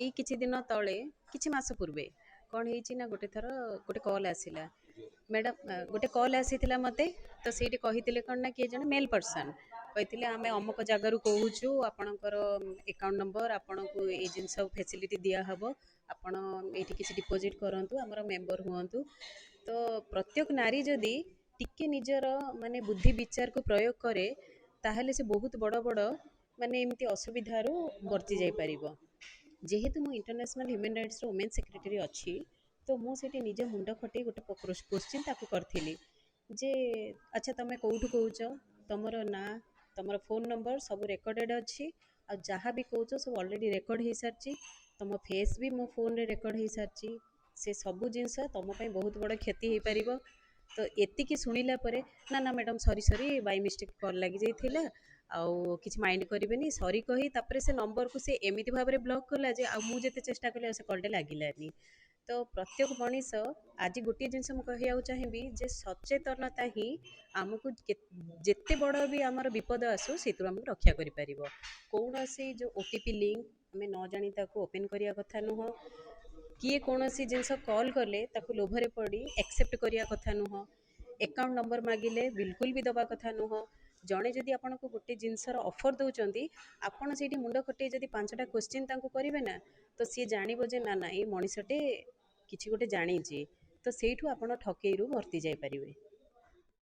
ଏଇ କିଛି ଦିନ ତଳେ କିଛି ମାସ ପୂର୍ବେ କ'ଣ ହେଇଛି ନା ଗୋଟେ ଥର ଗୋଟେ କଲ୍ ଆସିଲା। ମ୍ୟାଡ଼ାମ୍ ଗୋଟେ କଲ୍ ଆସିଥିଲା ମୋତେ। ତ ସେଇଠି କହିଥିଲେ କ'ଣ ନା କିଏ ଜଣେ ମେଲ୍ ପର୍ସନ୍ କହିଥିଲେ ଆମେ ଅମୁକ ଜାଗାରୁ କହୁଛୁ, ଆପଣଙ୍କର ଆକାଉଣ୍ଟ ନମ୍ବର ଆପଣଙ୍କୁ ଏଇ ଜିନିଷ ଫେସିଲିଟି ଦିଆହେବ, ଆପଣ ଏଇଠି କିଛି ଡିପୋଜିଟ୍ କରନ୍ତୁ, ଆମର ମେମ୍ବର ହୁଅନ୍ତୁ। ତ ପ୍ରତ୍ୟେକ ନାରୀ ଯଦି ଟିକେ ନିଜର ମାନେ ବୁଦ୍ଧି ବିଚାରକୁ ପ୍ରୟୋଗ କରେ, ତାହେଲେ ସେ ବହୁତ ବଡ଼ ବଡ଼ ମାନେ ଏମିତି ଅସୁବିଧାରୁ ବର୍ତ୍ତି ଯାଇପାରିବ। ଯେହେତୁ ମୁଁ ଇଣ୍ଟରନ୍ୟାସନାଲ ହ୍ୟୁମାନ୍ ରାଇଟ୍ସର ଓମେନ୍ ସେକ୍ରେଟାରୀ ଅଛି, ତ ମୁଁ ସେଠି ନିଜେ ମୁଣ୍ଡ ଖଟେଇ ଗୋଟେ କୋଶ୍ଚିନ୍ ତାକୁ କରିଥିଲି ଯେ ଆଚ୍ଛା ତମେ କେଉଁଠୁ କହୁଛ, ତମର ନାଁ, ତମର ଫୋନ୍ ନମ୍ବର ସବୁ ରେକର୍ଡ଼େଡ଼ ଅଛି, ଆଉ ଯାହା ବି କହୁଛ ସବୁ ଅଲରେଡ଼ି ରେକର୍ଡ଼ ହେଇସାରିଛି, ତମ ଫେସ୍ ବି ମୋ ଫୋନ୍ରେ ରେକର୍ଡ଼ ହେଇସାରିଛି, ସେ ସବୁ ଜିନିଷ ତମ ପାଇଁ ବହୁତ ବଡ଼ କ୍ଷତି ହେଇପାରିବ। ତ ଏତିକି ଶୁଣିଲା ପରେ ନା ନା ମ୍ୟାଡ଼ାମ୍ ସରି ବାଇ ମିଷ୍ଟେକ୍ କଲ୍ ଲାଗିଯାଇଥିଲା, ଆଉ କିଛି ମାଇଣ୍ଡ କରିବେନି, ସରି କହି ତାପରେ ସେ ନମ୍ବରକୁ ସେ ଏମିତି ଭାବରେ ବ୍ଲକ୍ କଲା ଯେ ଆଉ ମୁଁ ଯେତେ ଚେଷ୍ଟା କଲି ଆଉ ସେ କଲ୍ଟା ଲାଗିଲାନି। ତ ପ୍ରତ୍ୟେକ ମଣିଷ ଆଜି ଗୋଟିଏ ଜିନିଷ ମୁଁ କହିବାକୁ ଚାହିଁବି ଯେ ସଚେତନତା ହିଁ ଆମକୁ ଯେତେ ବଡ଼ ବି ଆମର ବିପଦ ଆସୁ ସେଥିରୁ ଆମକୁ ରକ୍ଷା କରିପାରିବ। କୌଣସି ଯେଉଁ OTP ଲିଙ୍କ୍ ଆମେ ନ ଜାଣି ତାକୁ ଓପେନ୍ କରିବା କଥା ନୁହଁ। କିଏ କୌଣସି ଜିନିଷ କଲ୍ କଲେ ତାକୁ ଲୋଭରେ ପଡ଼ି ଆକ୍ସେପ୍ଟ କରିବା କଥା ନୁହଁ। ଆକାଉଣ୍ଟ ନମ୍ବର ମାଗିଲେ ବିଲକୁଲ ବି ଦେବା କଥା ନୁହଁ। ଜଣେ ଯଦି ଆପଣଙ୍କୁ ଗୋଟେ ଜିନିଷର ଅଫର୍ ଦେଉଛନ୍ତି, ଆପଣ ସେଇଠି ମୁଣ୍ଡ ଖଟେଇ ଯଦି 5ଟା କ୍ୱେଶ୍ଚିନ୍ ତାଙ୍କୁ କରିବେ ନା, ତ ସିଏ ଜାଣିବ ଯେ ନା ନା ଏଇ ମଣିଷଟେ କିଛି ଗୋଟେ ଜାଣିଛି। ତ ସେଇଠୁ ଆପଣ ଠକେଇରୁ ବର୍ତ୍ତି ଯାଇପାରିବେ।